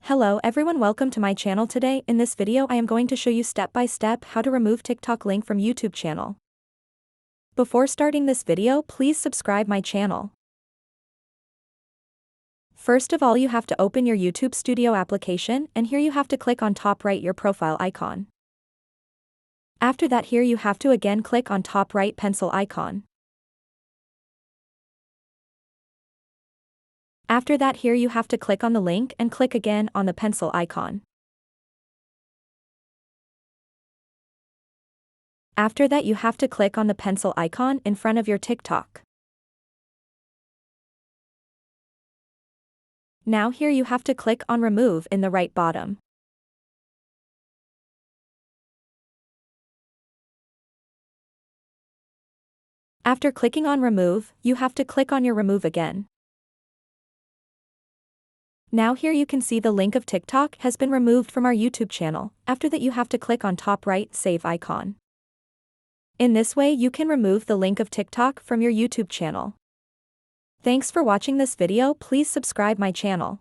Hello everyone, welcome to my channel. Today in this video I am going to show you step by step how to remove TikTok link from YouTube channel. Before starting this video, please subscribe my channel. First of all, you have to open your YouTube Studio application, and here you have to click on top right your profile icon. After that, here you have to again click on top right pencil icon. After that, here you have to click on the link and click again on the pencil icon. After that, you have to click on the pencil icon in front of your TikTok. Now here you have to click on remove in the right bottom. After clicking on remove, you have to click on your remove again. Now here you can see the link of TikTok has been removed from our YouTube channel. After that, you have to click on top right save icon. In this way you can remove the link of TikTok from your YouTube channel. Thanks for watching this video. Please subscribe my channel.